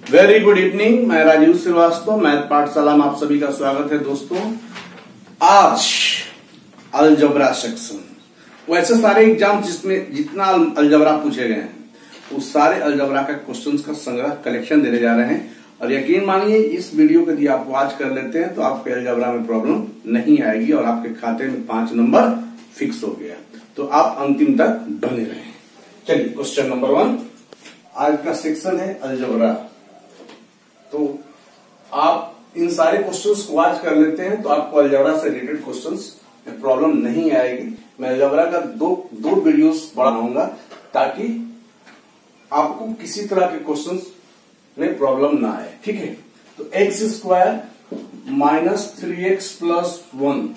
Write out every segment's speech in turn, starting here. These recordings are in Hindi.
Very good evening. मैं राजीव श्रीवास्तव, मैथ पाठशाला में आप सभी का स्वागत है। दोस्तों, आज अलजबरा सेक्शन, वैसे सारे एग्जाम जिसमें जितना अलजबरा पूछे गए हैं उस सारे अलजबरा का क्वेश्चंस का संग्रह कलेक्शन देने जा रहे हैं। और यकीन मानिए, इस वीडियो को यदि आप वॉच कर लेते हैं तो आपके अलजबरा में प्रॉब्लम नहीं आएगी और आपके खाते में 5 नंबर फिक्स हो गया। तो आप अंतिम तक बने रहें। चलिए, क्वेश्चन नंबर 1 आज का सेक्शन है अलजबरा। तो आप इन सारे क्वेश्चंस को वॉच कर लेते हैं तो आपको अलजबरा से रिलेटेड क्वेश्चंस में प्रॉब्लम नहीं आएगी। मैं अलजबरा का दो वीडियोस बनाऊंगा ताकि आपको किसी तरह के क्वेश्चंस में प्रॉब्लम ना आए। ठीक है, तो x square minus 3x plus 1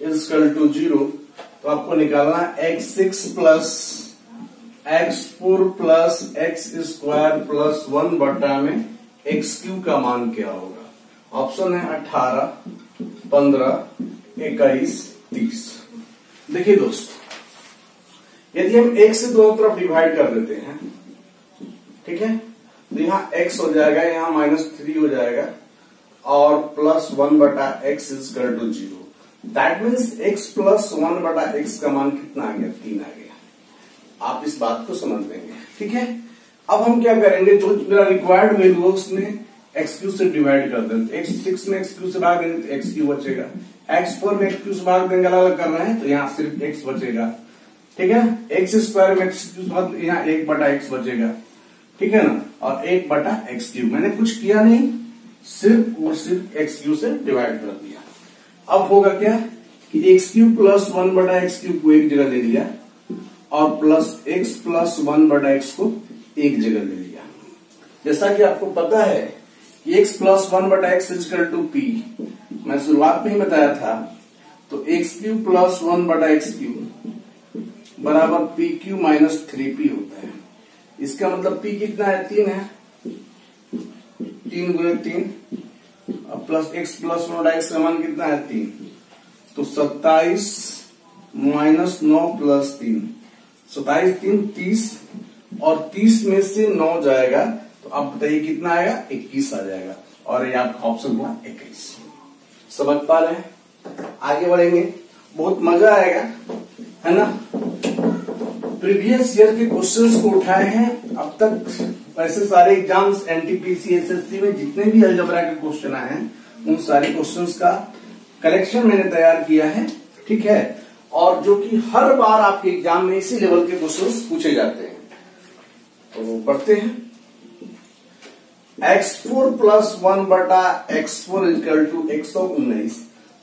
equal to 0। तो आपको निकालना है x6 plus x4 plus x square plus 1 बटा में x3 का मान क्या होगा। ऑप्शन है 18, 15, 21, 30। देखिए दोस्तों, यदि हम x से दोनों तरफ डिवाइड कर देते हैं, ठीक है, तो यहाँ x हो जाएगा, यहाँ -3 हो जाएगा और प्लस 1 बटा x equal to 0। That means x plus 1 बटा एक्स का मान कितना आ गया? 3 आ गया। आप इस बात को समझ लेंगे। ठीक है, अब हम क्या करेंगे, जो मेरा रिक्वायर्ड वैल्यू है उसमें x3 से डिवाइड कर देंगे। x6 में x3 से भाग देंगे तो x3 बचेगा। x4 में x3 से भाग देंगे, अलग अलग कर रहे हैं तो यहाँ सिर्फ x बचेगा। ठीक है, x स्क्वायर में x3 से भाग यहाँ 1 बटा x बचेगा। ठीक है ना, और 1 बटा x3 मैंने कुछ किया नहीं, सिर्फ और सिर्फ x3 से डिवाइड कर दिया। अब होगा क्या कि x3 प्लस 1 बटा x3 को एक जगह ले लिया और प्लस x प्लस 1 बटा x को एक जगह ले लिया। जैसा कि आपको पता है कि x प्लस 1 बटा एक्स इजकल टू p, मैं शुरुआत में ही बताया था। तो x3 प्लस 1 बटा x3 बराबर pq माइनस 3p होता है। इसका मतलब p कितना है? 3 है। 3 गुणे 3 और प्लस x प्लस 1 बटा एक्स का मान कितना है? 3। तो 27 माइनस 9 प्लस 3, 27 3 30 और 30 में से 9 जाएगा तो अब बताइए कितना आएगा? 21 आ जाएगा। और ये आपका ऑप्शन हुआ 21। समझ पा रहे हैं? आगे बढ़ेंगे, बहुत मजा आएगा, है ना। प्रीवियस ईयर के क्वेश्चंस को उठाए हैं अब तक। वैसे सारे एग्जाम्स एनटीपीसी एसएससी में जितने भी अलजबरा के क्वेश्चन आए हैं उन सारे क्वेश्चंस का कलेक्शन मैंने तैयार किया है। ठीक है, और जो कि हर बार आपके एग्जाम में इसी लेवल के क्वेश्चंस पूछे जाते हैं। तो पढ़ते हैं। x4 प्लस 1 बटा x4 इजकल टू 119।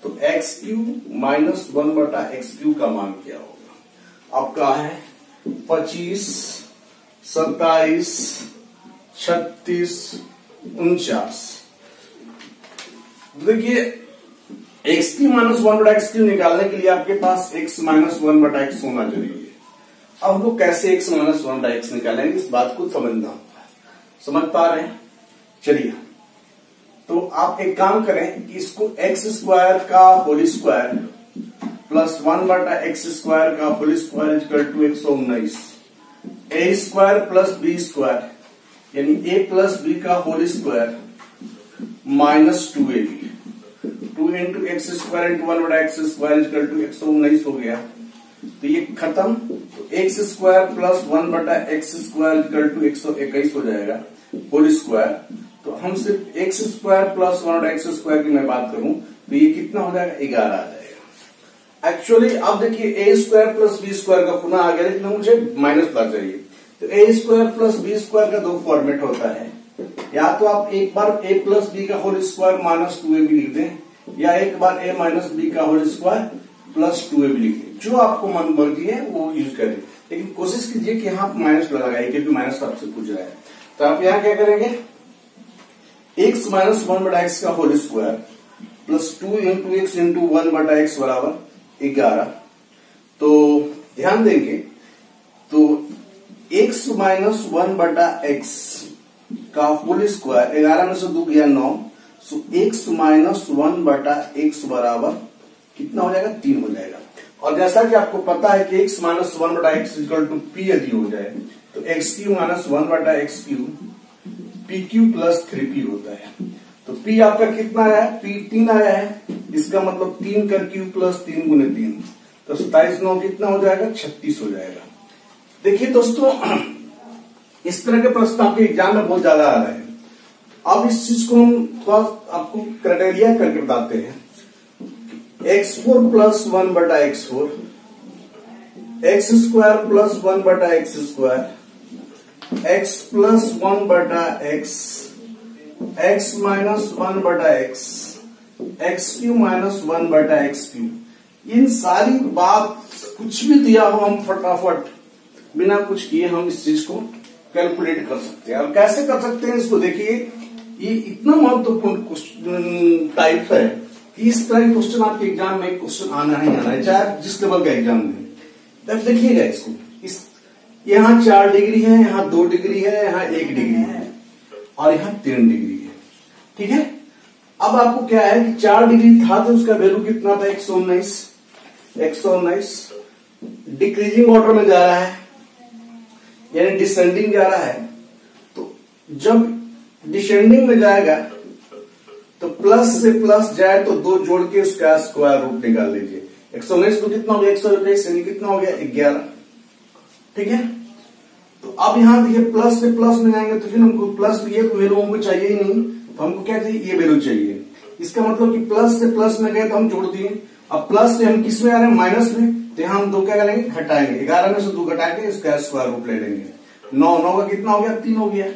तो x3 माइनस 1 बटा x3 का मान क्या होगा? आपका है 25, 27, 36, 49। देखिए, x3 माइनस 1 बटा x3 निकालने के लिए आपके पास x माइनस 1 बटा x होना जरूरी है। अब हमको कैसे x माइनस 1 बटा x निकालेंगे, इस बात को समझना होगा। समझ पा रहे हैं? चलिए, तो आप एक काम करें कि इसको x स्क्वायर का होल स्क्वायर प्लस 1 बटा एक्स स्क्वायर का whole square equal to 119, a square plus B square यानी a प्लस बी का whole square minus 2ab, 2 into x square into 1 बटा एक्स स्क्वायर इक्वल टू 119 हो गया। तो ये खत्म। तो एक्स स्क्वायर प्लस 1 बटा एक्स स्क्वायर इक्वल टू 121 हो जाएगा होल स्क्वायर। तो हम सिर्फ एक्स स्क्वायर प्लस 1 बटा एक्स स्क्वायर की मैं बात करूं तो ये कितना हो जाएगा? 11 आ जाएगा। एक्चुअली अब देखिए, A square plus B square का गुना आ गया, लेकिन मुझे माइनस बार चाहिए। तो ए स्क्वायर प्लस बी स्क्वायर का 2 फॉर्मेट होता है। या तो आप एक बार ए प्लस बी का होल स्क्वायर माइनस 2ab लिख दें, या एक बार ए माइनस बी का होल स्क्वायर प्लस 2ab लिख दें। जो आपको मन मर्जी है वो यूज करें, लेकिन कोशिश कीजिए कि यहाँ माइनस लगाइए, क्योंकि माइनस आपसे पूछ रहा है। तो आप यहाँ क्या करेंगे? x माइनस 1 बटा एक्स का whole square plus 2 into x into 1 बटा एक्स बराबर 11। तो ध्यान देंगे, तो x माइनस 1 बटा एक्स का होल स्क्वायर, 11 में से 2 गया 9, सो x माइनस 1 बटा एक्स बराबर कितना हो जाएगा? 3 हो जाएगा। और जैसा कि आपको पता है कि x माइनस 1 बटा एक्स इक्वल टू p यदि हो जाए तो x क्यू माइनस 1 बटा x Q P Q plus 3p होता है। तो p आपका कितना आया है? p 3 आया है, इसका मतलब 3 का क्यूब प्लस 3 गुने 3, तो 27 9 कितना हो जाएगा? 36 हो जाएगा। देखिए दोस्तों, इस तरह के प्रश्न आपके एग्जाम में बहुत ज्यादा आ रहे हैं। अब इस चीज को हम थोड़ा आपको क्राइटेरिया करके बताते हैं। x4 प्लस 1 बटा x4, x स्क्वायर प्लस 1 बटा x स्क्वायर, x प्लस 1 बटा x, x माइनस 1 बटा x, x क्यू माइनस 1 बटा x क्यू। इन सारी बात कुछ भी दिया हो, हम फटाफट बिना कुछ किए हम इस चीज को कैलकुलेट कर सकते हैं। और कैसे कर सकते हैं इसको देखिए, ये इतना महत्वपूर्ण टाइप है कि इस तरह के क्वेश्चन आपके एग्जाम में क्वेश्चन आना ही आना है, चाहे जिस लेवल का एग्जाम में। तब देखिएगा इसको, इस यहाँ 4 डिग्री है, यहाँ 2 डिग्री है, यहाँ 1 डिग्री है और यहाँ 3 डिग्री है। ठीक है, अब आपको क्या है कि 4 डिग्री था तो उसका वैल्यू कितना था? 119 डिक्रीजिंग ऑर्डर में जा रहा है, यानी डिसेंडिंग जा रहा है। तो जब डिसेंडिंग में जाएगा तो प्लस से प्लस जाए तो 2 जोड़ के उसका स्क्वायर रूट निकाल लीजिए। 119 को कितना हो गया? 121, यानी कितना हो गया? 11। ठीक है, तो अब यहां देखिए प्लस से प्लस में जाएंगे तो फिर हमको प्लस ये तो वैल्यू हमको चाहिए ही नहीं, तो हमको क्या चाहिए? ये वैल्यू चाहिए। इसका मतलब कि प्लस से प्लस में गए तो हम जोड़ दिए, अब प्लस से हम किस में आ रहे हैं? माइनस में, तो यहाँ हम 2 क्या करेंगे? घटाएंगे। 11 में से 2 घटा के इसका स्क्वायर रूट ले लेंगे। 9 का कितना हो गया? 3 हो गया।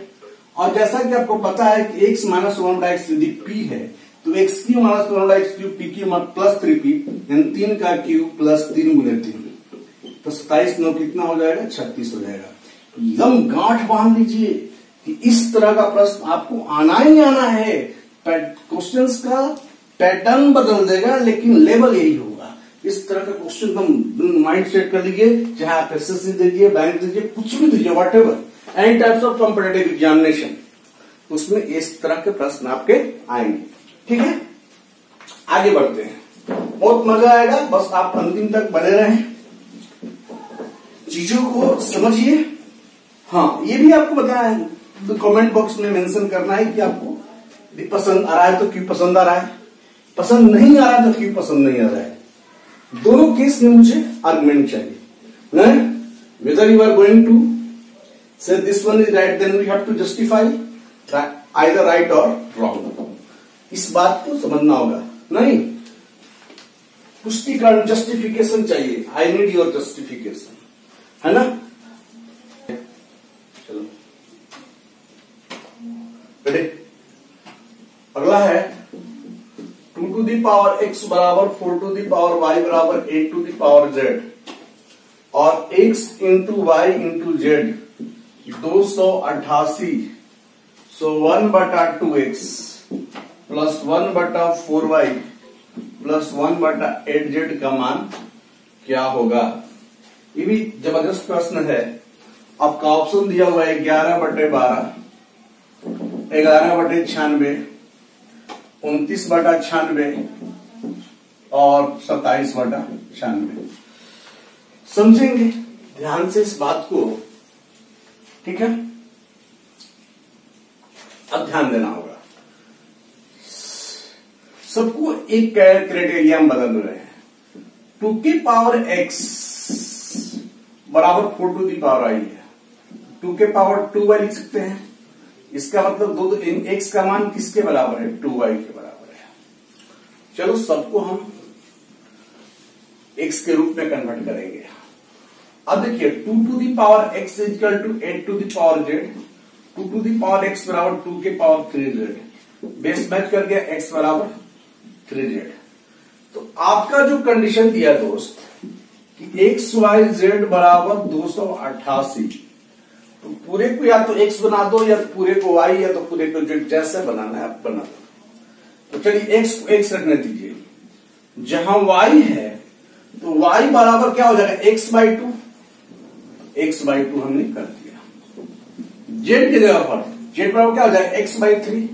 और जैसा कि आपको पता है कि x माइनस 1 बटा x यदि p है तो x क्यू माइनस 1 बटा x Q p Q plus 3p, यानी 3 का क्यूब प्लस 3 गुने 3, तो 27 9 कितना हो जाएगा? 36 हो जाएगा। एकदम गांठ बांध लीजिए कि इस तरह का प्रश्न आपको आना ही आना है। क्वेश्चंस का पैटर्न बदल देगा लेकिन लेवल यही होगा। इस तरह का क्वेश्चन हम माइंड सेट कर लीजिए, चाहे आप एसएससी दीजिए, बैंक दीजिए, कुछ भी दीजिए, what ever any types of competitive examination, उसमें इस तरह के प्रश्न आपके आएंगे। ठीक है, आगे बढ़ते हैं, बहुत मजा आएगा, बस आप अंतिम तक बने रहें, चीजों को समझिए। हाँ, ये भी आपको बताया है, तो कमेंट बॉक्स में मेंशन करना है कि आपको पसंद आ रहा है तो क्यों पसंद आ रहा है, पसंद नहीं आ रहा है तो क्यों पसंद नहीं आ रहा है। दोनों केस में मुझे आर्गुमेंट चाहिए ना, whether you are going to say this one is right, then we have to justify either right or wrong. इस बात को समझना होगा, नहीं पुष्टिकरण जस्टिफिकेशन चाहिए। आई नीड योर जस्टिफिकेशन, है ना। चलो रेडी, अगला है 2 to the power x बराबर 4 to the power y बराबर 8 to the power z और x into y into z 288, सो 1 बटा 2x प्लस 1 बटा 4y प्लस 1 बटा 8z का मान क्या होगा। ये भी जबरदस्त प्रश्न है। आपका ऑप्शन दिया हुआ है 11 बटे 12, 11 बटे 96, 29 बटा 96 और 27 बटा 96। समझेंगे ध्यान से इस बात को, ठीक है। अब ध्यान देना होगा, सबको एक क्राइटेरिया हम बदल रहे हैं। 2 की पावर x बराबर 4 टू दी पावर आई है, 2 के पावर 2y लिख सकते हैं। इसका मतलब दो x का मान किसके बराबर है? 2y के बराबर है। चलो सबको हम x के रूप में कन्वर्ट करेंगे। अब देखिए 2 to the power x equal to 8 to the power z, 2 to the power x बराबर 2 के पावर 3z, बेस मैच कर गया x बराबर 3z। तो आपका जो कंडीशन दिया दोस्त कि x y z बराबर 288, तो पूरे को या तो x बना दो या पूरे को y या तो पूरे को z, जैसे बनाना है आप बना दो। तो चलिए x को x रखने दीजिए, जहां y है तो y बराबर क्या हो जाएगा? x बाई 2, x बाई 2 हमने कर दिया। z की जगह पर z बराबर क्या हो जाएगा? x बाई 3,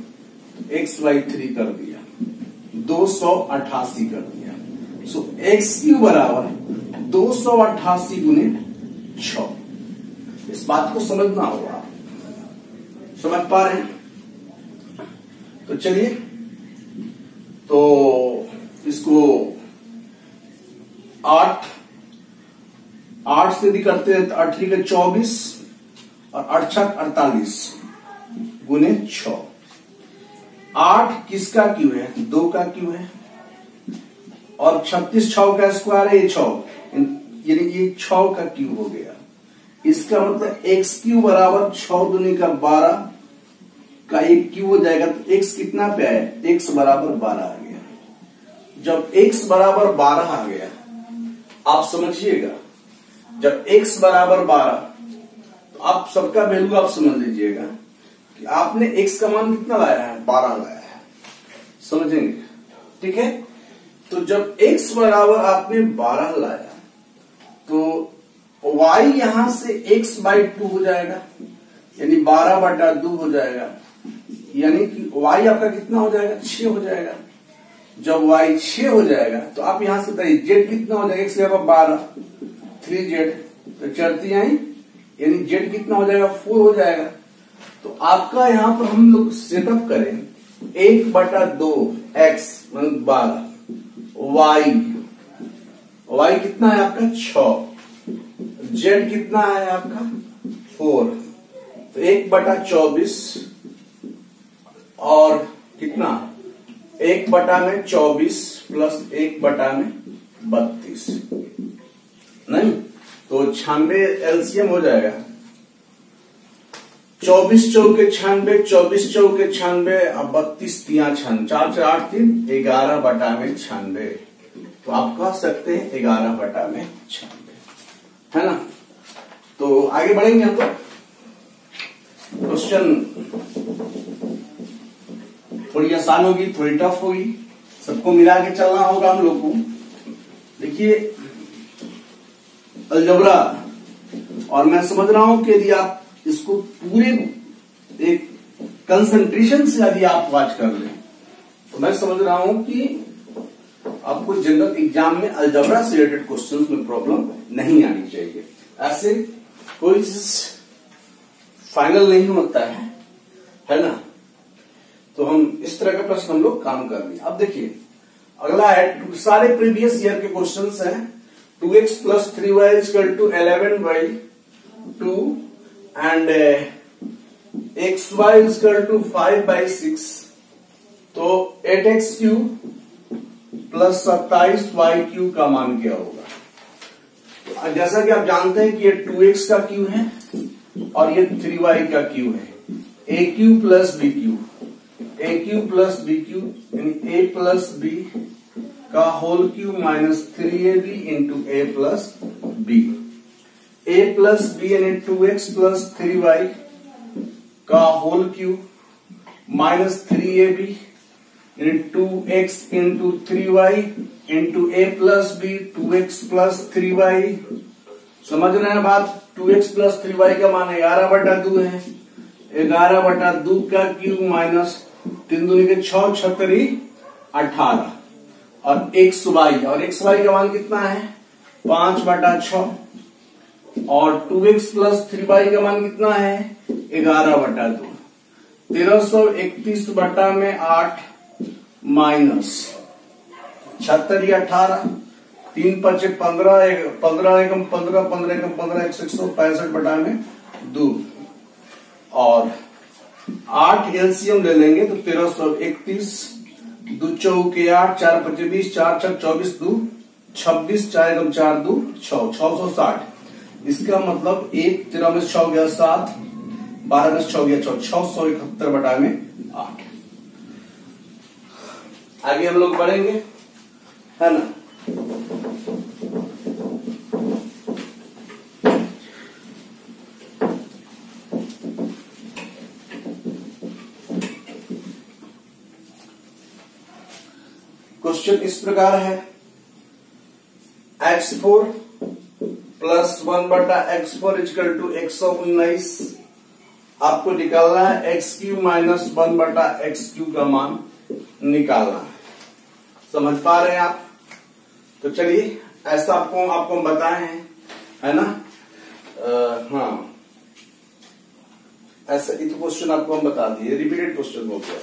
x बाई 3 कर दिया, 288 कर दिया। सो x क्यू बराबर 288 गुने 6। इस बात को समझना होगा, समझ पा रहे हैं? तो चलिए, तो इसको 8 से यदि करते हैं तो 8 के 24 और 8 छक 48 गुने 6। 8 किसका क्यू है? 2 का क्यू है, और 36 6 का स्क्वायर है, ये 6, यानी ये 6 का क्यू हो गया। इसका मतलब x क्यू बराबर 6 दूनी का 12 का एक क्यू हो जाएगा। तो x कितना पे आया? x बराबर 12 आ गया। जब x बराबर 12 आ गया, आप समझिएगा, जब x बराबर 12, तो आप सबका वैल्यू आप समझ लीजिएगा कि आपने x का मान कितना लाया है? 12 लाया है। समझेंगे? ठीक है। तो जब x बराबर आपने 12 लाया, तो y यहां से x/2 हो जाएगा, यानी 12/2 हो जाएगा, यानी कि y आपका कितना हो जाएगा? 6 हो जाएगा। जब y 6 हो जाएगा, तो आप यहां से बताइए z कितना हो जाएगा? x से 12, 3z, तो चढ़ती आई, यानी z कितना हो जाएगा? 4 हो जाएगा। तो आपका यहां पर हम लोग सेटअप करें 1/2 x मतलब 12, y कितना है आपका? 6, z कितना है आपका? 4, तो 1/24 और कितना? 1/24 प्लस 1/32, नहीं तो 96 एलसीएम हो जाएगा। 24 चौके 96, 24 चौके 96, अब 32 तिया 96, 4 4 8 3 11/96। तो आप कह सकते हैं 11/96, है ना। तो आगे बढ़ेंगे हम लोग। क्वेश्चन थोड़ी आसान होगी, थोड़ी टफ होगी, सबको मिला के चलना होगा हम लोग को। देखिए अलजेब्रा, और मैं समझ रहा हूं कि यदि आप इसको पूरे एक कंसंट्रेशन से यदि आप वॉच कर लें, तो मैं समझ रहा हूं कि आपको जनरल एग्जाम में अलजेब्रा से रिलेटेड क्वेश्चंस में प्रॉब्लम नहीं आनी चाहिए। ऐसे कोई फाइनल नहीं होता है ना। तो हम इस तरह का प्रश्न हम लोग काम कर रहे हैं। अब देखिए अगला है, सारे प्रीवियस ईयर के क्वेश्चंस हैं। 2x + 3y = 11/2 and xy = 5/6। तो 8x³ + 27y³ का मान क्या होगा? तो जैसा कि आप जानते हैं कि ये 2x का क्यू है और ये 3y का क्यू है। AQ + BQ, AQ + BQ यानी A + B का whole cube minus 3AB into A + B। A + B यानी 2x + 3y का होल क्यूब माइनस 3AB यानी 2x into 3y into A + B 2x + 3y। समझ रहे हैं बात? 2x + 3y का मान 11/2 है। 11/2 का क्यूब माइनस 3 दूनी के 6, 6 18 और xy का मान कितना है? 5/6 और 2x + 3y का मान कितना है? 11/2। 1331/8 माइनस 76 18, 3 5 15, 15 एकम 15, 15 एकम 15, 165/2 और 8 एलसीएम ले लेंगे तो 1331, 2 चौके 8, 4 5 20, 4 6 24, 2 26, 4 एकम 4 2 6, 660। इसका मतलब 1 13 में 6 गया 7, 12 में 6 गया 671/8। आगे हम लोग बढ़ेंगे, है ना। क्वेश्चन इस प्रकार है, x4 + 1/x4 = 119। आपको निकालना है x³ - 1/x³ का मान निकालना है। समझ पा रहे हैं आप? तो चलिए ऐसा आपको हम बताए हैं, है ना। हाँ ऐसा ये तो क्वेश्चन आपको हम बता दिए, रिपीटेड क्वेश्चन हो गया।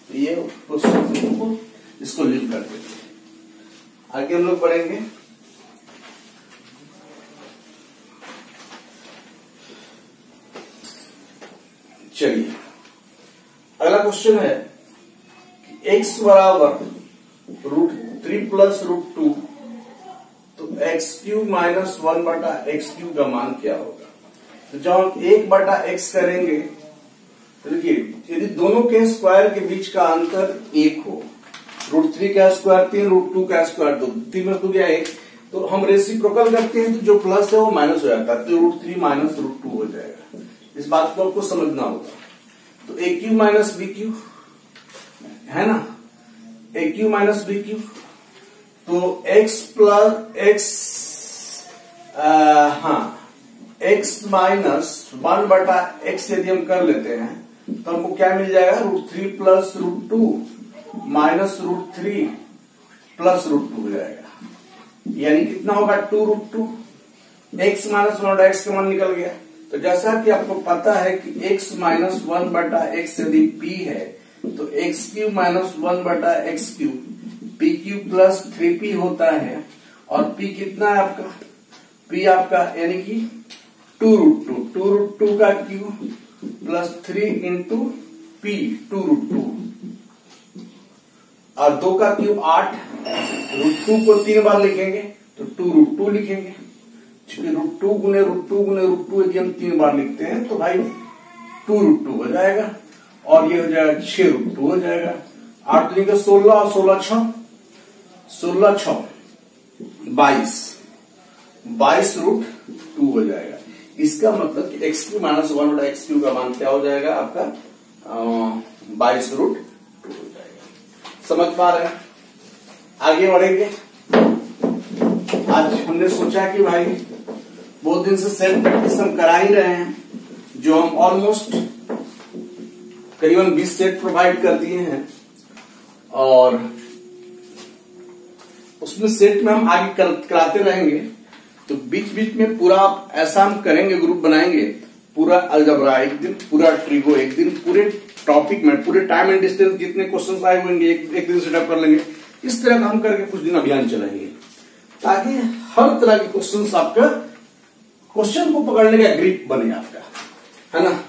ये क्वेश्चन इसको लीव कर देते हैं। आगे हम लोग पढ़ेंगे। चलिए अगला क्वेश्चन है कि x बराबर √3 प्लस √2, तो x³ माइनस 1/x³ का मान क्या होगा। तो जब हम 1/x करेंगे तो देखिए, यदि दोनों के स्क्वायर के बीच का अंतर 1 हो, √3 का स्क्वायर 3, √2 का स्क्वायर 2, 3 में 2 गया 1, तो हम रेसिप्रोकल करते हैं तो जो प्लस है वो माइनस हो जाता है, तो √3 माइनस √2 हो जाएगा। इस बात को आपको समझना होगा। तो a³ माइनस b³ है ना, a³ माइनस b³, तो x plus x minus 1/x यदि हम कर लेते हैं तो हमको क्या मिल जाएगा, √3 प्लस √2 माइनस √3 प्लस √2 हो जाएगा। यानी कितना होगा, 2√2। x माइनस 1/x का मान निकल गया। तो जैसा कि आपको पता है कि x माइनस 1/x यदि p है तो x³ minus 1/x³ p³ plus 3p होता है। और p कितना है आपका, p आपका यानी कि 2√2 का क्यूब प्लस 3 इंटू p 2√2 और 2 का क्यूब 8, √2 को 3 बार लिखेंगे तो 2√2 लिखेंगे। चूंकि √2 गुने √2 गुने √2 यदि हम 3 बार लिखते हैं तो भाई 2√2 हो जाएगा और ये हो जाएगा 6√2 हो जाएगा। 8 दूनी का 16 और 16 6 22√2 हो जाएगा। इसका मतलब कि x³ माइनस 1/x³ का मान क्या हो जाएगा आपका, 22√2 हो जाएगा। समझ पा रहे हैं। आगे बढ़ेंगे। आज हमने सोचा कि भाई बहुत दिन से सेट प्रैक्टिस हम करा ही रहे हैं, जो हम ऑलमोस्ट करीबन 20 सेट प्रोवाइड कर दिए हैं और उसमें सेट में हम आगे कराते रहेंगे। तो बीच बीच में पूरा ऐसा हम करेंगे, ग्रुप बनाएंगे, पूरा अलजेब्रा एक दिन, पूरा ट्रिगो एक दिन, पूरे टॉपिक में पूरे टाइम एंड डिस्टेंस जितने क्वेश्चन आए होंगे एक दिन सेटअप कर लेंगे। इस तरह काम करके कुछ दिन अभियान चलाएंगे ताकि हर तरह के क्वेश्चन आपका क्वेश्चन को पकड़ने का ग्रिप बने आपका, है ना।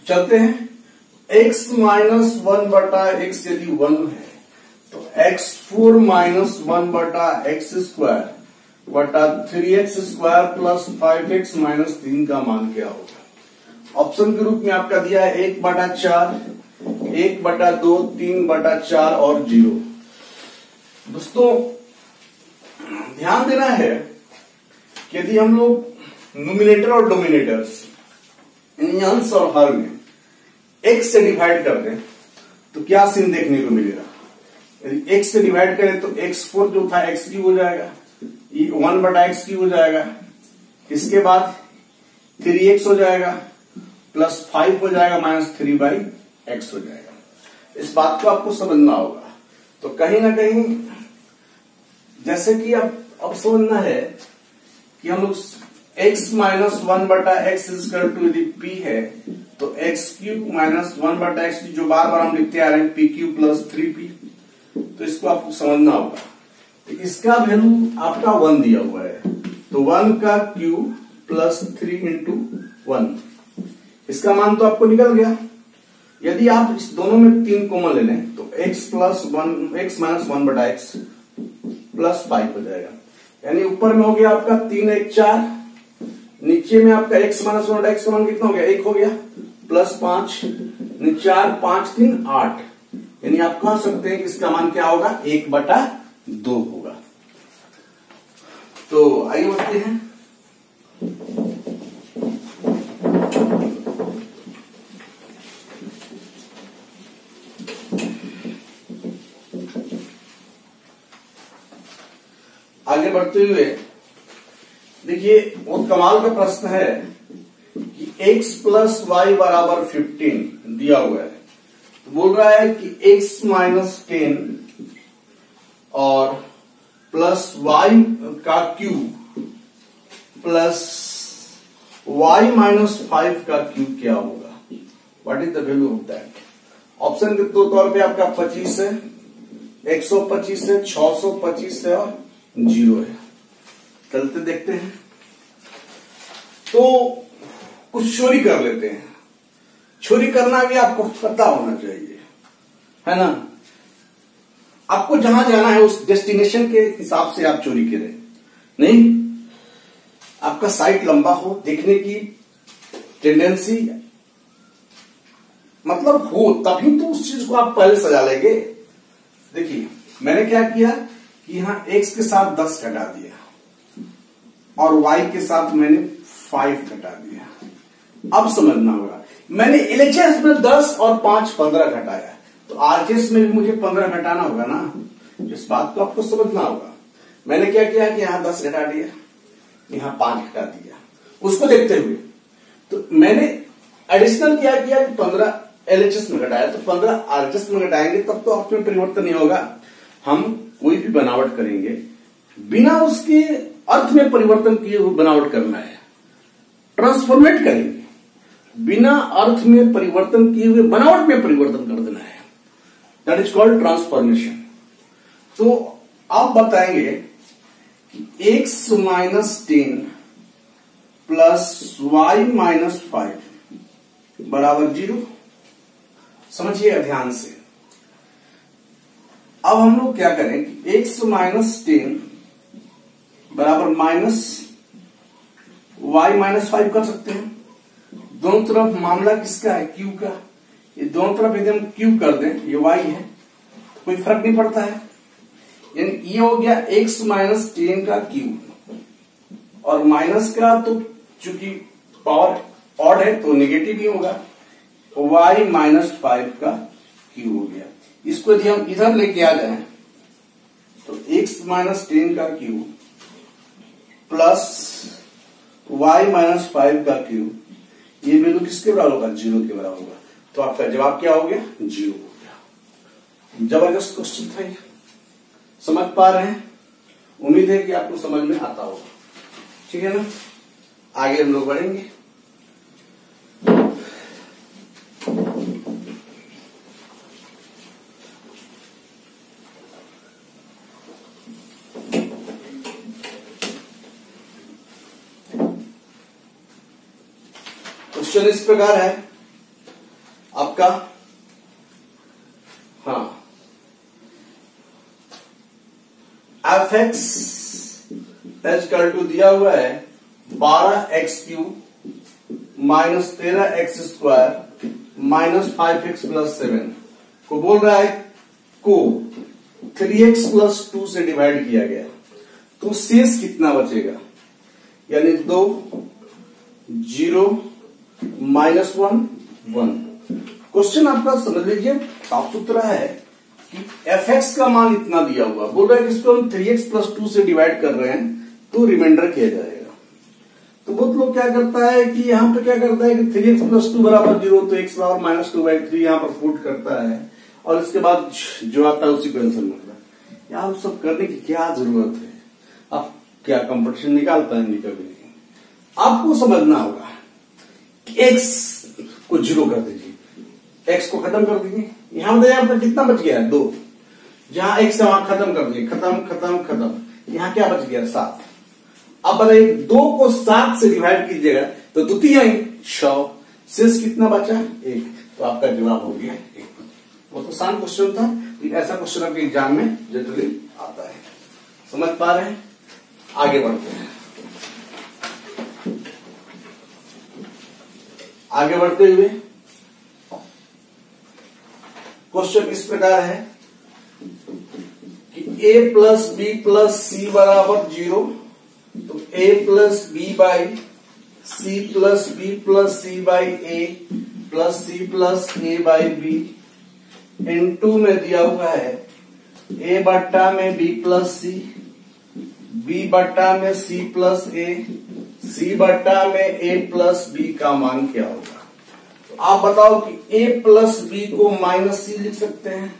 चलते हैं। x माइनस 1/x यदि 1 है तो x4 माइनस 1/x² बटा 3x² प्लस 5x माइनस 3 का मान क्या होगा। ऑप्शन के रूप में आपका दिया है 1/4, 1/2, 3/4 और 0। दोस्तों ध्यान देना है कि यदि हम लोग न्यूमिनेटर और डोमिनेटर्स अंश और हर में x से डिवाइड कर दें तो क्या सीन देखने को मिलेगा। यदि x से डिवाइड करें तो x4 जो था x³ हो जाएगा, 1/x³ हो जाएगा। इसके बाद 3x हो जाएगा प्लस 5 हो जाएगा माइनस 3/x हो जाएगा। इस बात को आपको समझना होगा। तो कहीं ना कहीं जैसे कि अब समझना है कि हम लोग x माइनस 1/x यदि p है तो x³ माइनस 1/x जो बार बार हम लिखते आ रहे हैं p³ प्लस 3p। तो इसको आपको समझना होगा। इसका वैल्यू आपका 1 दिया हुआ है तो 1 का क्यूब प्लस 3 इंटू 1, इसका मान तो आपको निकल गया। यदि आप इस दोनों में 3 कॉमन ले लें तो x माइनस 1/x प्लस 5 हो जाएगा। यानी ऊपर में हो गया आपका 3 1 4, नीचे में आपका x माइनस 1/x का मान कितना हो गया, 1 हो गया प्लस 5, 4 5 3 8। यानी आप कह सकते हैं कि इसका मान क्या होगा, 1/2 होगा। तो आइए बढ़ते हैं। आगे बढ़ते हुए देखिए बहुत कमाल का प्रश्न है कि x प्लस वाई बराबर 15 दिया हुआ है। तो बोल रहा है कि x माइनस 10 और प्लस y का क्यूब प्लस y माइनस 5 का क्यूब क्या होगा, what is the value of that. Option के तौर पे आपका 25 है, 125 है, 625 है और 0 है। चलते देखते हैं। तो कुछ चोरी कर लेते हैं। चोरी करना भी आपको पता होना चाहिए, है ना। आपको जहां जाना है उस डेस्टिनेशन के हिसाब से आप चोरी करें, नहीं आपका साइट लंबा हो, देखने की टेंडेंसी मतलब हो, तभी तो उस चीज को आप पहले सजा लेंगे। देखिए मैंने क्या किया कि यहां x के साथ 10 घटा दिया और y के साथ मैंने 5 घटा दिया। अब समझना होगा, मैंने LHS में 10 और 5 15 घटाया, तो RHS में भी मुझे 15 घटाना होगा ना। इस बात को आपको समझना होगा। मैंने क्या किया कि यहां 10 घटा दिया, यहां 5 घटा दिया, उसको देखते हुए तो मैंने एडिशनल क्या किया कि 15 LHS में घटाया, तो 15 RHS में घटाएंगे तब तो आपमें परिवर्तन नहीं होगा। हम कोई भी बनावट करेंगे बिना उसके अर्थ में परिवर्तन किए हुए बनावट करना है, ट्रांसफॉर्मेट करेंगे, बिना अर्थ में परिवर्तन किए हुए बनावट में परिवर्तन कर देना है, दैट इज कॉल्ड ट्रांसफॉर्मेशन। तो आप बताएंगे कि x -10 प्लस y -5 बराबर 0। समझिएगा ध्यान से। अब हम लोग क्या करें कि x -10 बराबर माइनस y -5 कर सकते हैं। दोनों तरफ मामला किसका है, q का। ये दोनों तरफ यदि हम q कर दें, ये y है, तो कोई फर्क नहीं पड़ता है। यानी ये हो गया x -10 का q और माइनस का तो चूंकि पावर ऑड है तो नेगेटिव ही होगा, y -5 का q हो गया। इसको यदि हम इधर लेके आ जाएं तो x -10 का q प्लस y -5 का q, ये वैल्यू किसके बराबर होगा, 0 के बराबर होगा। तो आपका जवाब क्या हो गया, 0 हो गया। जबरदस्त क्वेश्चन था ये, समझ पा रहे हैं। उम्मीद है कि आपको समझ में आता होगा, ठीक है ना। आगे हम लोग बढ़ेंगे। क्वेश्चन इस प्रकार है आपका, हाँ, f(x) इक्वल टू दिया हुआ है 12x³ minus 13x² minus 5x + 7 को बोल रहा है को 3x + 2 से डिवाइड किया गया, तो शेष कितना बचेगा, यानी 2 0 -1 1। क्वेश्चन आपका समझ लीजिए साफ सुथरा है कि f(x) का मान इतना दिया हुआ, बोल रहा है कि इसको हम 3x + 2 से डिवाइड कर रहे हैं तो रिमाइंडर किया जाएगा। तो बहुत लोग क्या करता है कि यहां पे क्या करता है कि 3x + 2 बराबर 0, तो x बराबर -2/3 यहां पर पुट करता है और इसके बाद जो आता है उसी को आंसर मिलता है। यार सब करने की क्या जरूरत है, आप क्या कंपटीशन निकालता है, कभी नहीं। आपको समझना होगा x को 0 कर दीजिए, x को खत्म कर दीजिए। यहां पर कितना बच गया है, 2। जहां x है वहां खत्म कर दीजिए, खत्म। यहां क्या बच गया, 7। अब बताइए 2 को 7 से डिवाइड कीजिएगा तो द्वितीय 6, शेष कितना बचा, 1। तो आपका जवाब हो गया 1। बहुत आसान क्वेश्चन था, ऐसा क्वेश्चन आपके एग्जाम में जनरली आता है। समझ पा रहे हैं। आगे बढ़ते हैं। आगे बढ़ते हुए क्वेश्चन इस प्रकार है कि a + b + c बराबर 0, तो a + b/c + b + c/a + c + a/b * में दिया हुआ है a बट्टा में b + c, b बट्टा में c + a, c बट्टा में a + b का मान क्या होगा। तो आप बताओ कि a + b को -c लिख सकते हैं,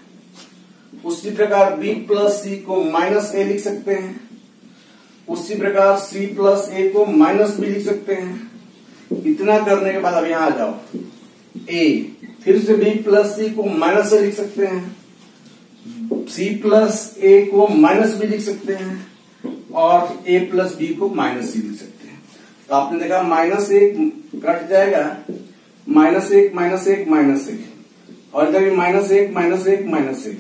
उसी प्रकार b + c को -a लिख सकते हैं, उसी प्रकार c + a को -b लिख सकते हैं। इतना करने के बाद अब यहां आ जाओ, a फिर से b प्लस सी को माइनस से लिख सकते हैं, c प्लस a को माइनस भी लिख सकते हैं और a प्लस b को माइनस सी लिख सकते हैं। तो आपने देखा माइनस एक कट जाएगा, माइनस एक माइनस एक माइनस एक, और इधर भी माइनस एक माइनस एक माइनस एक,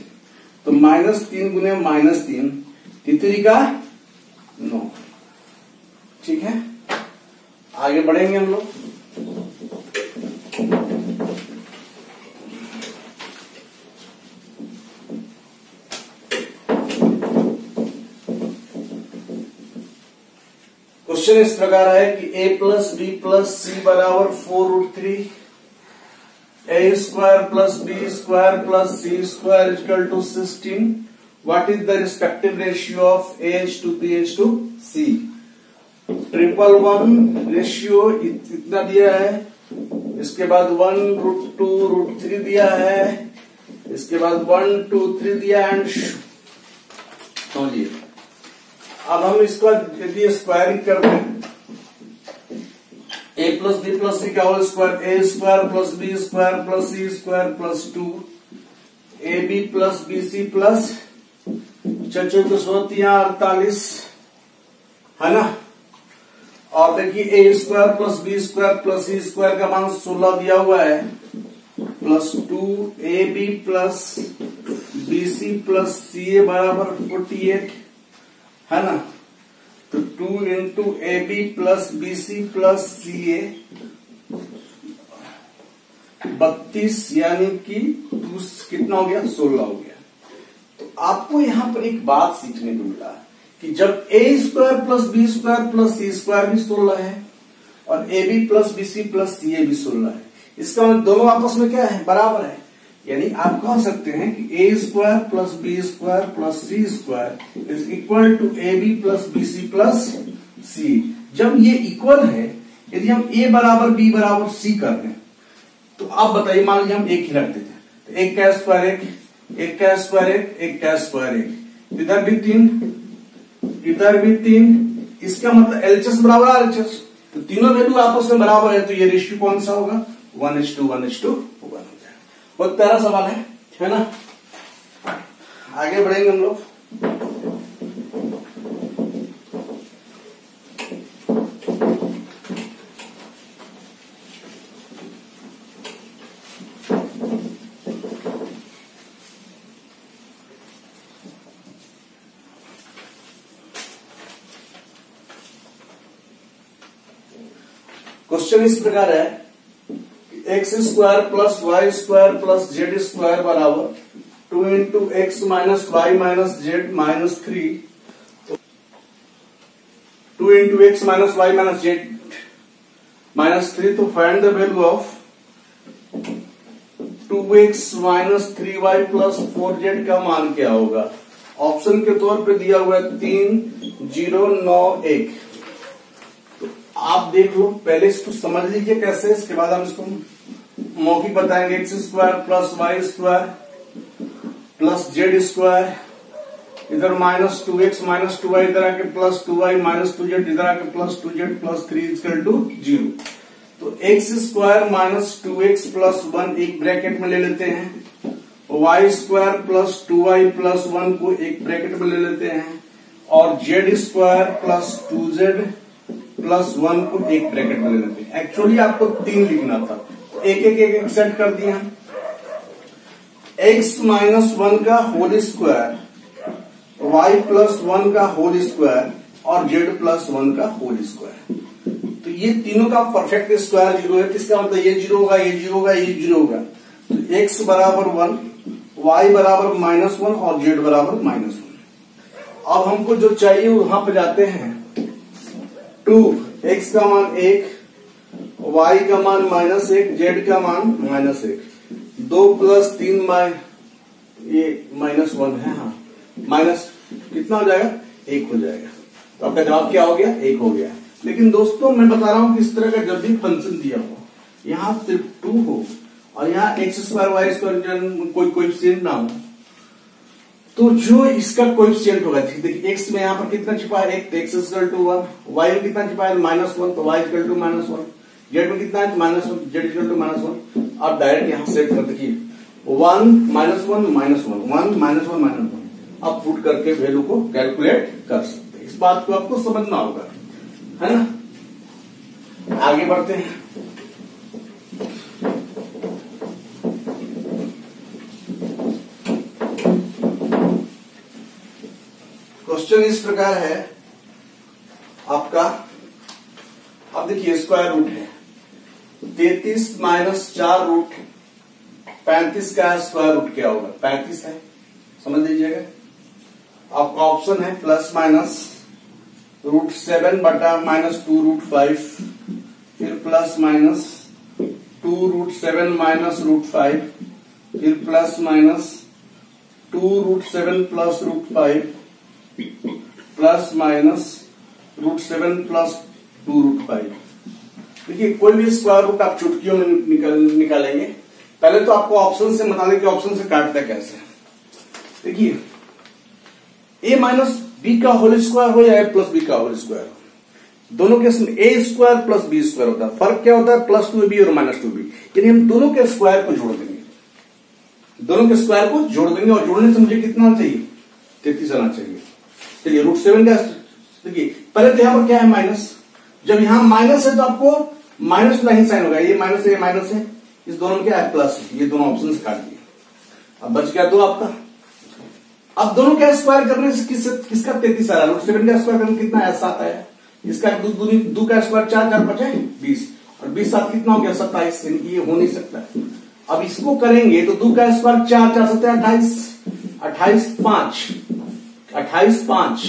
तो माइनस 3 गुने माइनस 3, तितरी का 9। ठीक है, आगे बढ़ेंगे हम लोग। क्वेश्चन इस प्रकार है कि a प्लस बी प्लस सी बराबर 4√3, a square plus B square plus C square equal to 16। What is the respective ratio of h to b h to c. 111 ratio इतना दिया है, इसके बाद 1√2√3 दिया है, इसके बाद 1 2 3 दिया एंड समझिए। अब हम इसका यदि स्क्वायरिंग कर दें, a plus B plus C का whole square, A square plus B square plus C square plus 2, A B plus B C plus 48 है ना। और देखिए a square plus B square plus C square का मान 16 दिया हुआ है, plus 2 A B plus B C plus C A बराबर 48 है ना। तो 2 into A B plus B C plus C ए 32, यानी कि 2 कितना हो गया 16 हो गया। तो आपको यहां पर एक बात सीखने को मिला कि जब A square plus B square plus C square भी 16 है और A B plus B C plus C A भी 16 है, इसका मतलब दोनों आपस में क्या है, बराबर है। यानी आप कह सकते हैं कि A square plus B square plus C square is equal to A B plus B C plus C. जब ये इक्वल है, यदि हम ए बराबर बी बराबर सी कर दें, तो आप बताइए, मान लीजिए हम एक ही रख देते हैं, तो एक का स्क्वायर एक का स्क्वायर एक का स्क्वायर एक, इधर भी 3 इधर भी 3, इसका मतलब एलएचएस बराबर आरएचएस, तो तीनों वैल्यू आपस में बराबर है, तो ये रेशियो कौन सा होगा 1:1:1 हो जाएगा। बहुत प्यारा सवाल है ना। आगे बढ़ेंगे हम लोग। क्वेश्चन इस प्रकार है, x square plus y square plus z square बराबर 2 into x minus y minus z minus 3। 2 into x minus y minus z minus 3। तो find the value of 2x minus 3y plus 4z का मान क्या होगा। ऑप्शन के तौर पे दिया हुआ है 3 0 9 1। तो आप देख लो, पहले इसको समझ लीजिए कैसे, इसके बाद हम इसको मौखिक बताएंगे। X square plus y square plus z square, इधर माइनस 2x माइनस 2y इधर आके प्लस 2y माइनस 2z इधर आके plus 2z plus 3 equal to 0। तो x square minus 2x plus 1 एक ब्रैकेट में ले लेते हैं, Y square plus 2y plus 1 को एक ब्रैकेट में ले लेते हैं, और Z square plus 2z plus 1 को एक ब्रैकेट में ले लेते हैं। एक्चुअली आपको 3 लिखना था, एक सेट कर दिया। x माइनस 1 का होल स्क्वायर, y प्लस 1 का होल स्क्वायर और z प्लस 1 का होल स्क्वायर। तो ये तीनों का परफेक्ट स्क्वायर 0 है, इसका मतलब ये 0 होगा, ये 0 होगा, ये 0 होगा। तो x बराबर 1, y बराबर -1 और z बराबर -1। अब हमको जो चाहिए वहां पे जाते हैं, 2 x का मान 1, y का मान -1, z का मान -1, 2 प्लस 3 ये -1 है, हाँ माइनस कितना हो जाएगा 1 हो जाएगा। तो आपका जवाब क्या हो गया 1 हो गया। लेकिन दोस्तों मैं बता रहा हूं कि इस तरह का जब भी फंक्शन दिया हो, यहां सिर्फ 2 हो और यहाँ एक्स स्क्वायर वाई स्क्वायर कोई कोएफिशिएंट ना हो, तो जो इसका कोएफिशिएंट होगा, देखिए एक्स में यहाँ पर कितना छिपा है 1, तो एक्स इक्वल टू 1, वाई में कितना छिपा है -1, तो वाई इक्वल टू -1। जेड में कितना है -1, जेड इक्वल टू -1। आप डायरेक्ट यहां सेट कर देखिए 1 -1 -1 1 -1 -1 आप पुट करके वैल्यू को कैलकुलेट कर सकते हैं। इस बात को आपको समझना होगा, है ना। आगे बढ़ते हैं। क्वेश्चन इस प्रकार है आपका। अब देखिए स्क्वायर रूट है 33 माइनस 4 रूट 35 का स्क्वायर रूट क्या होगा, 35 है, समझ लीजिएगा। आपका ऑप्शन है प्लस माइनस √7 बटा -2 √5, फिर प्लस माइनस 2 √7 माइनस √5, फिर plus minus 2 √7 plus √5, plus minus √7 plus 2 √5। देखिए कोई भी स्क्वायर रूट आप चुटकियों में निकालेंगे। पहले तो आपको ऑप्शन से बता दें कि ऑप्शन से काटते हैं कैसे। देखिए a माइनस बी का होल स्क्वायर हो या a प्लस बी का होल स्क्वायर हो, दोनों केस में a square plus B square होता है। फर्क क्या होता है, +2ab और -2b। यानी हम दोनों के स्क्वायर को जोड़ देंगे, दोनों के स्क्वायर को जोड़ देंगे और जोड़ने से मुझे कितना चाहिए, 33 आना चाहिए। चलिए √7 का देखिए पहले तो यहां पर क्या है माइनस, जब यहां माइनस है तो आपको माइनस का ही साइन होगा, ये माइनस है ये माइनस है, इस दोनों में क्या है प्लस, ये दोनों ऑप्शन से काट दिए। अब बच गया 2 आपका। अब दोनों का स्क्वायर करने से किसका 33 आ रहा है, √7 का स्क्वायर करने कितना है 7 आया, इसका 2 का स्क्वायर 4 4 5 20 और 20 7 कितना हो गया 27, ये हो नहीं सकता। अब इसको करेंगे तो 2 का स्क्वायर 4 4 7 28 28 5 28 5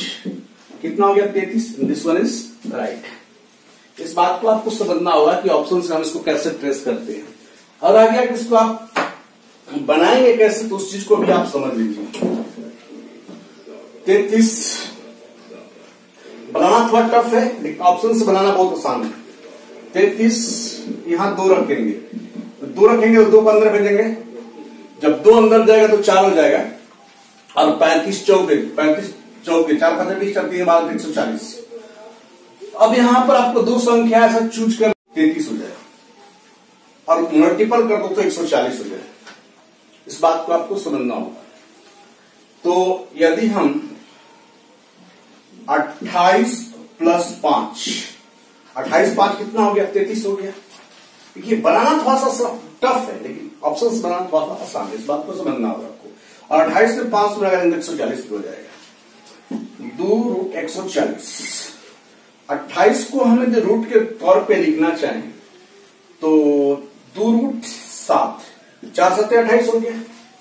कितना हो गया 33। This one is right. इस बात को आपको समझना होगा कि ऑप्शन से हम इसको कैसे ट्रेस करते हैं। और आ गया कि इसको आप बनाएंगे कैसे, तो उस चीज को भी आप समझ लीजिए। 33 बनाना थोड़ा टफ है लेकिन ऑप्शन से बनाना बहुत आसान है। 33 यहां 2 रखेंगे, 2 रखेंगे तो 2 को अंदर भेजेंगे, जब 2 अंदर जाएगा तो 4 हो जाएगा और 35 चौके 4 5 20 चलती है 12 140। अब यहां पर आपको 2 संख्या ऐसा चूज कर 33 हो जाएगा और मल्टीपल कर दो तो 140 हो जाएगा। इस बात को आपको समझना होगा। तो यदि हम 28 प्लस 5 28 5 कितना हो गया 33 हो गया। देखिए बनाना थोड़ा सा टफ है लेकिन ऑप्शन से बनाना थोड़ा सा आसान है, इस बात को समझना होगा आपको। और 28 में 5 में 140 हो जाएगा, 2 √ 140। 28 को हमें जो रूट के तौर पे लिखना चाहें तो 2 √7 4 7 28 हो गया,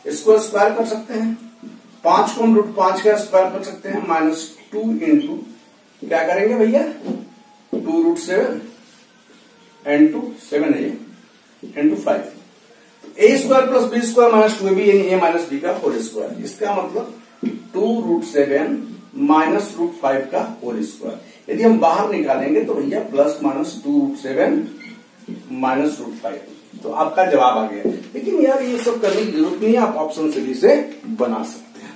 इसको स्क्वायर कर सकते हैं। 5 को हम √5 का स्क्वायर कर सकते हैं, -2 इंटू क्या करेंगे भैया 2 √7 इंटू 7 है into 5, a square plus b square -2ab यानी a माइनस b का होल स्क्वायर। इसका मतलब 2 √7 माइनस √5 का होल स्क्वायर। यदि हम बाहर निकालेंगे तो भैया प्लस माइनस 2 √7 माइनस √5, तो आपका जवाब आ गया। लेकिन यार ये सब करने की जरूरत नहीं है, आप ऑप्शन से भी इसे बना सकते हैं,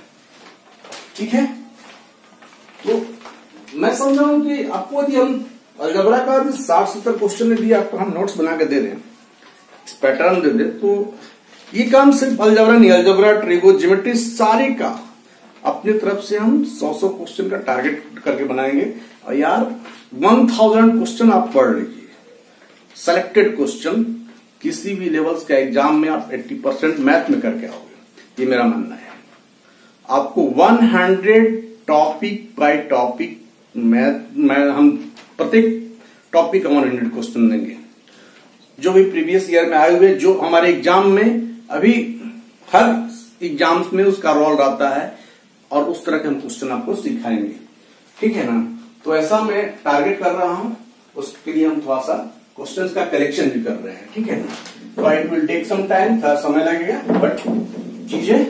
ठीक है। तो मैं समझ रहा हूं कि आपको यदि हम अलजेब्रा का 60-70 क्वेश्चन यदि आपको हम नोट्स बना के दे दें, पैटर्न दे दें, तो ये काम सिर्फ अलजेब्रा नहीं, अलजेब्रा ट्रिगो ज्योमेट्री सारे का अपनी तरफ से हम 100 क्वेश्चन का टारगेट करके बनाएंगे। और यार 1000 क्वेश्चन आप पढ़ लीजिए, सेलेक्टेड क्वेश्चन किसी भी लेवल्स का एग्जाम में आप 80% मैथ में करके आओगे, ये मेरा मानना है। आपको 100 टॉपिक बाय टॉपिक मैथ में हम प्रत्येक टॉपिक का 100 क्वेश्चन देंगे, जो भी प्रीवियस ईयर में आए हुए, जो हमारे एग्जाम में अभी हर एग्जाम्स में उसका रोल रहता है, और उस तरह के हम क्वेश्चन आपको सिखाएंगे, ठीक है ना। तो ऐसा मैं टारगेट कर रहा हूं, उसके लिए हम थोड़ा सा क्वेश्चंस का कलेक्शन भी कर रहे हैं, ठीक है ना। तो it will take some time, थोड़ा समय लगेगा, बट चीजें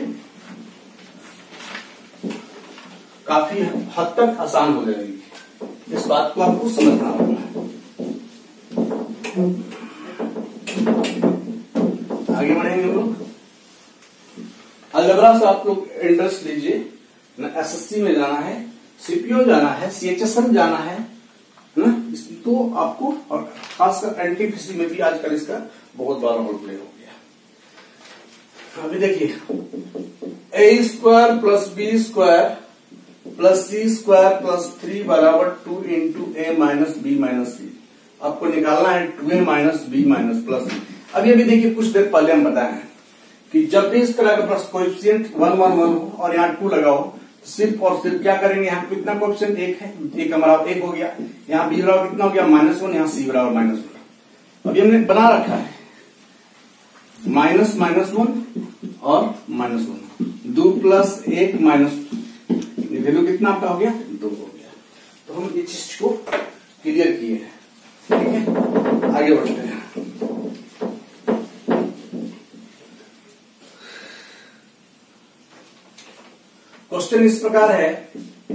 काफी हद तक आसान हो जाएगी। इस बात को आपको समझना होगा। आगे बढ़ेंगे हम लोग। अलजेब्रा से आप लोग इंटरेस्ट लीजिए ना, एसएससी में जाना है, सीपीओ जाना है, सीएचएसएल जाना है ना, तो आपको, और खासकर एनटीपीसी में भी आजकल इसका बहुत बड़ा रोल प्ले हो गया। अभी देखिए A square plus B square plus C square plus 3 बराबर 2 into A minus B minus C. आपको निकालना है 2a minus B minus plus C. अभी अभी देखिए कुछ देर पहले हम बताए हैं कि जब भी इस तरह का प्लस कोएफिशिएंट 1 1 1 हो और यहाँ 2 लगाओ, सिर्फ और सिर्फ क्या करेंगे, यहाँ कितना कोएफिशिएंट 1 है, एक हमारा 1 हो गया, यहाँ बी बराबर कितना हो गया -1, यहाँ सी बराबर -1। अभी हमने बना रखा है माइनस -1 और -1, 2 प्लस 1 माइनस, वैल्यू कितना आपका हो गया 2 हो गया। तो हम इस चीज को क्लियर किए हैं, ठीक है। आगे बढ़ते हैं। क्वेश्चन इस प्रकार है,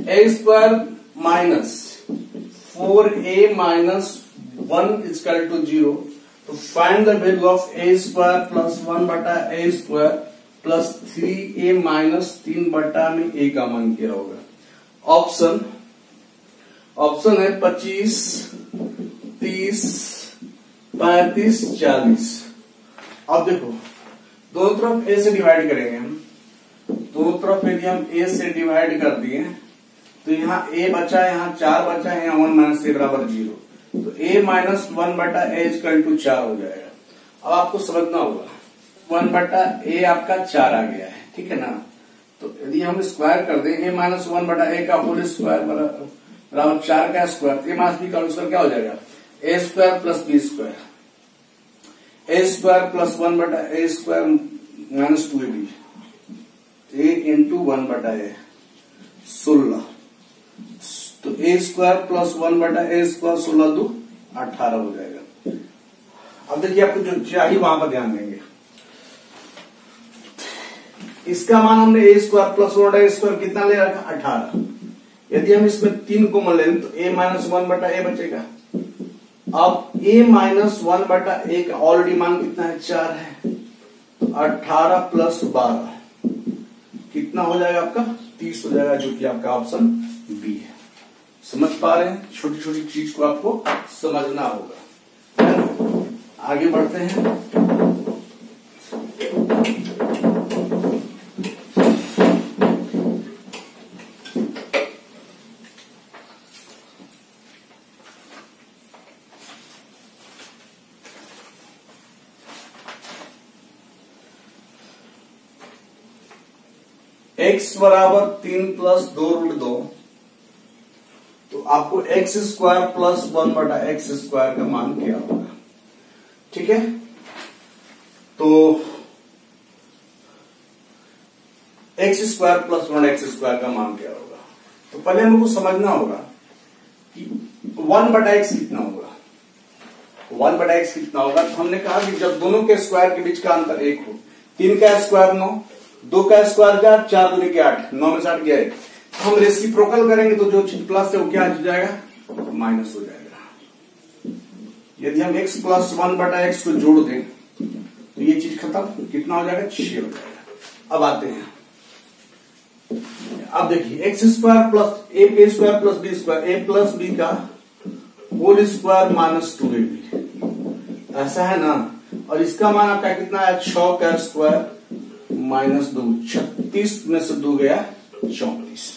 A square minus 4a minus 1 equal to 0। तो find the value of A square plus 1 बटा ए स्क्वायर प्लस 3a माइनस 3 बटा में a का मान क्या होगा। ऑप्शन है 25, 30, 35, 40। अब देखो दोनों तरफ a से डिवाइड करेंगे हम, दोनों तरफ यदि हम a से डिवाइड कर दिए तो यहाँ a बचा है, यहाँ 4 बचा है, यहाँ 1 माइनस a बराबर 0। तो a माइनस 1 बटा a इक्वल टू 4 हो जाएगा। अब आपको समझना होगा 1 बटा a आपका 4 आ गया है, ठीक है ना। तो यदि हम स्क्वायर कर दें a माइनस 1 बटा a का होल स्क्वायर बराबर 4 का स्क्वायर, a माइनस b का होल स्क्वायर क्या हो जाएगा, a square plus b square, a square plus 1 बटा a square minus 2ab, a into 1 बटा a 16। तो a स्क्वायर प्लस 1 बटा a स्क्वायर 16 2 18 हो जाएगा। अब देखिए आपको जो चाहिए वहां पर ध्यान देंगे। इसका मान हमने a स्क्वायर प्लस 1 बटा a स्क्वायर कितना ले रखा 18। यदि हम इसमें 3 को मान लें तो a माइनस 1 बटा a बचेगा। अब a माइनस 1 बटा a का ऑलरेडी मान कितना है 4 है, तो 18 प्लस 12 कितना हो जाएगा आपका 30 हो जाएगा, जो कि आपका ऑप्शन बी है। समझ पा रहे हैं, छोटी छोटी चीज को आपको समझना होगा। आगे बढ़ते हैं। x बराबर 3 प्लस 2 रूट 2, तो आपको एक्स स्क्वायर प्लस 1 बटा एक्स स्क्वायर का मान क्या होगा, ठीक है। तो x square plus 1 x square का मान क्या होगा, तो पहले हमको समझना होगा कि 1 बटा एक्स कितना होगा। 1 बटा एक्स कितना होगा, तो हमने कहा कि जब दोनों के स्क्वायर के बीच का अंतर 1 हो, 3 का स्क्वायर 9, 2 का स्क्वायर 4, 4 दूनी के 8, 9 में से 8 गया है। हम रेसिप्रोकल करेंगे तो जो चीज प्लस है वो क्या हो जाएगा माइनस हो जाएगा। यदि हम x प्लस 1 बटा एक्स को जोड़ दें तो ये चीज खत्म, कितना हो जाएगा 6 हो जाएगा। अब आते हैं, अब देखिए एक्स स्क्वायर प्लस ए स्क्वायर प्लस बी स्क्वायर, ए प्लस बी का होल स्क्वायर माइनस 2ab, ऐसा है ना। और इसका मान आपका कितना है 6 का स्क्वायर माइनस 2, 36 में से 2 गया 34।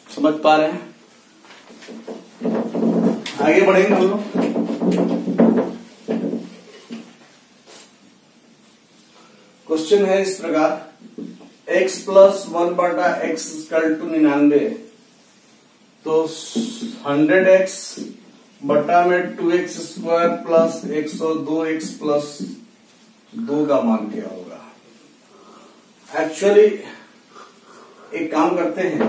समझ पा रहे हैं, आगे बढ़ेंगे हम लोग। क्वेश्चन है इस प्रकार, x प्लस 1 बटा एक्स इक्वल टू 99, तो 100x बटा में 2x square plus 102x plus 2 का मान क्या होगा। एक्चुअली एक काम करते हैं,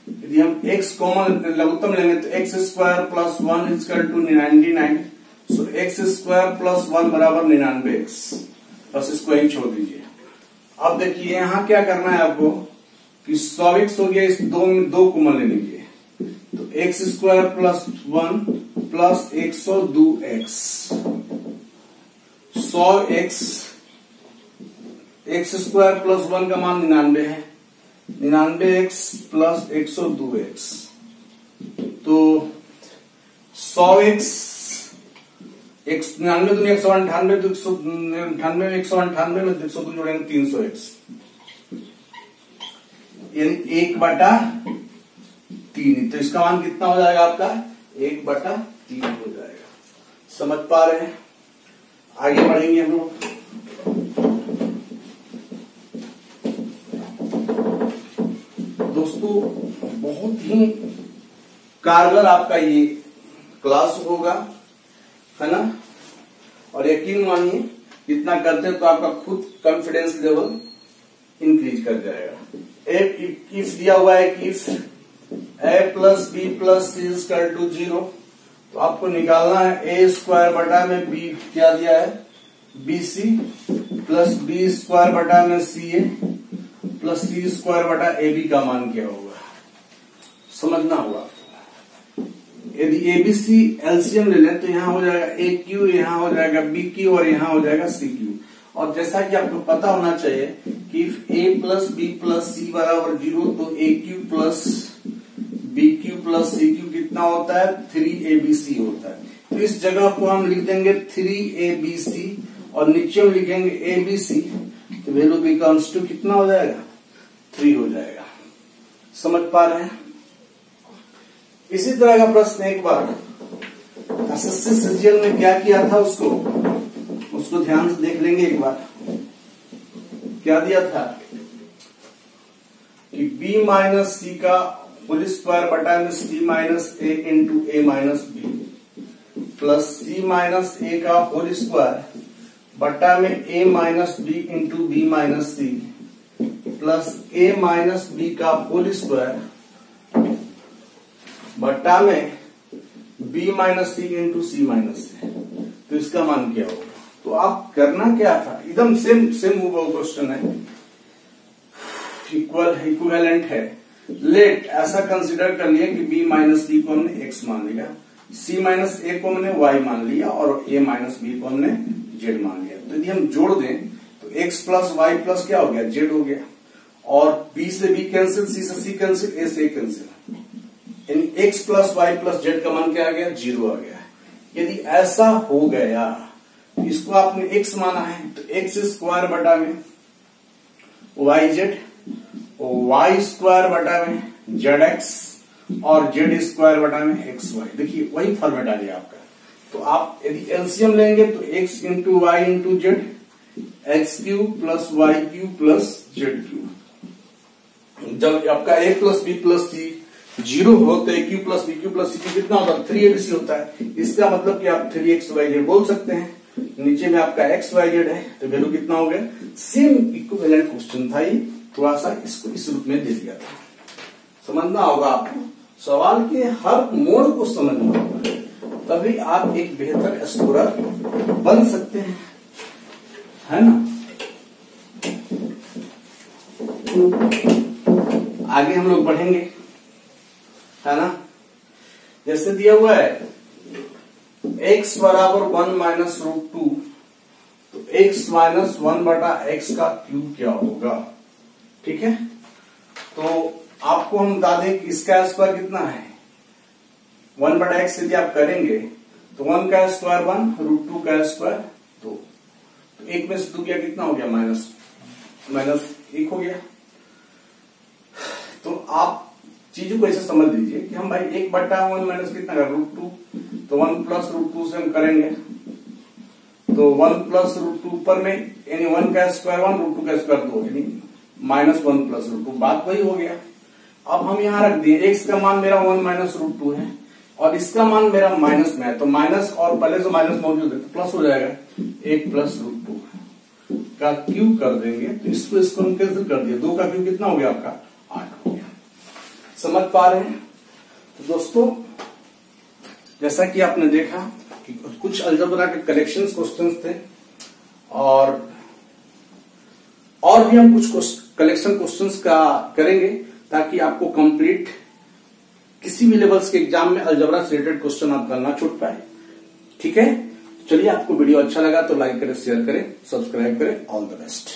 यदि हम x कॉमन लघुत्तम लेंगे तो x square plus 1 equal to 99, so x square plus 1 बराबर 99x, बस इसको यही छोड़ दीजिए। अब देखिए यहाँ क्या करना है आपको कि 100x हो गया, इस 2 कॉमन ले लीजिए, तो x square plus 1 plus 102x, 100x, x square plus 1 का मान 99 है, 99x प्लस 102x, तो 100x 99 दूनी 198 तो 198 में 198 में 102 जोड़ेंगे 300x यानी 1/3। तो इसका मान कितना हो जाएगा आपका 1/3 हो जाएगा। समझ पा रहे हैं? आगे बढ़ेंगे हम लोग। दोस्तों बहुत ही कारगर आपका ये क्लास होगा, है ना। और यकीन मानिए इतना करते हैं तो आपका खुद कॉन्फिडेंस लेवल इंक्रीज कर जाएगा। इफ दिया हुआ है कि if a plus B plus C equal to 0, तो आपको निकालना है a स्क्वायर बटा में b क्या दिया है B C plus B square बटा में सी ए प्लस सी स्क्वायर बटा ए बी का मान क्या होगा, समझना होगा। यदि एबीसी एलसीएम ले लें तो यहां हो जाएगा ए क्यू, यहां हो जाएगा बी क्यू और यहां हो जाएगा सी क्यू। और जैसा कि आपको पता होना चाहिए कि ए प्लस बी प्लस सी बराबर 0, तो A cube plus B cube plus C cube कितना होता है 3abc होता है। तो इस जगह को हम लिख देंगे 3abc और नीचे हम लिखेंगे abc, तो वैल्यू बिकम्स टू कितना हो जाएगा 3 हो जाएगा। समझ पा रहे हैं? इसी तरह का प्रश्न एक बार एसएससी सीजीएल में क्या किया था उसको ध्यान से देख लेंगे एक बार। क्या दिया था कि b माइनस सी का होल स्क्वायर बटा में C minus A into A minus B plus C minus A का होल स्क्वायर बटा में A minus B into B minus C plus A minus B का होल स्क्वायर बटा में b minus C into C minus C. तो इसका मान क्या होगा? तो आप करना क्या था, एकदम सेम हुआ क्वेश्चन है, इक्विवेलेंट है। लेट ऐसा कंसिडर कर लिया कि b माइनस सी को हमने x मान लिया, c माइनस a को हमने y मान लिया और a माइनस b को हमने z मान लिया। तो यदि हम जोड़ दें तो x प्लस y प्लस क्या हो गया z हो गया, और b से b कैंसिल, c से c कैंसिल, a से a कैंसिल, यानी x plus Y plus Z का मान क्या आ गया 0 आ गया। यदि ऐसा हो गया तो इसको आपने x माना है तो x स्क्वायर बटा में वाई जेड, वाई स्क्वायर बटा में जेड एक्स और जेड स्क्वायर बटा में एक्स वाई। देखिए वही फॉर्मेट आ गया आपका। तो आप यदि एलसीएम लेंगे तो x into Y into Z X cube plus Y cube plus Z cube. जब आपका a plus B plus C 0 हो तो A cube plus B cube plus C cube कितना होता है 3abc होता है। इसका मतलब कि आप 3xyz बोल सकते हैं। नीचे में आपका xyz है तो वैल्यू कितना हो गया। सेम इक्विवेलेंट क्वेश्चन था ये, थोड़ा सा इसको इस रूप में दे दिया था। समझना होगा आपको, सवाल के हर मोड़ को समझना होगा, तभी आप एक बेहतर स्कोरर बन सकते हैं, है ना। आगे हम लोग बढ़ेंगे, है ना। जैसे दिया हुआ है x बराबर 1 माइनस रूट 2, तो x माइनस 1 बटा x का क्यूब क्या होगा, ठीक है। तो आपको हम बता दें कि इसका स्क्वायर कितना है 1 बटा x यदि आप करेंगे तो 1 का स्क्वायर 1, रूट 2 का स्क्वायर 2, तो 1 में से 2 गया कितना हो गया माइनस 1 हो गया। तो आप चीजों को ऐसे समझ लीजिए कि हम भाई 1 बटा 1 माइनस कितना का रूट 2, तो 1 प्लस रूट 2 से हम करेंगे तो 1 प्लस रूट 2 ऊपर में यानी 1 का स्क्वायर 1, रूट 2 का स्क्वायर 2, यानी माइनस 1 प्लस रूट 2, बात वही हो गया। अब हम यहां रख दिए x का मान मेरा 1 माइनस रूट 2 है और इसका मान मेरा माइनस में है, तो माइनस और पहले से माइनस मौजूद है तो प्लस हो जाएगा 1 प्लस रूट 2 का क्यूब कर देंगे, तो इसको हम कैंसिल कर दिया, 2 का क्यूब कितना हो गया आपका 8 हो गया। समझ पा रहे हैं? तो दोस्तों जैसा कि आपने देखा कि कुछ अलजेब्रा के करेक्शन क्वेश्चंस थे और भी हम कुछ कलेक्शन क्वेश्चंस का करेंगे ताकि आपको कंप्लीट किसी भी लेवल्स के एग्जाम में अलजेब्रा से रिलेटेड क्वेश्चन आपका ना छूट पाए, ठीक है। चलिए, आपको वीडियो अच्छा लगा तो लाइक करें, शेयर करें, सब्सक्राइब करें। All the best.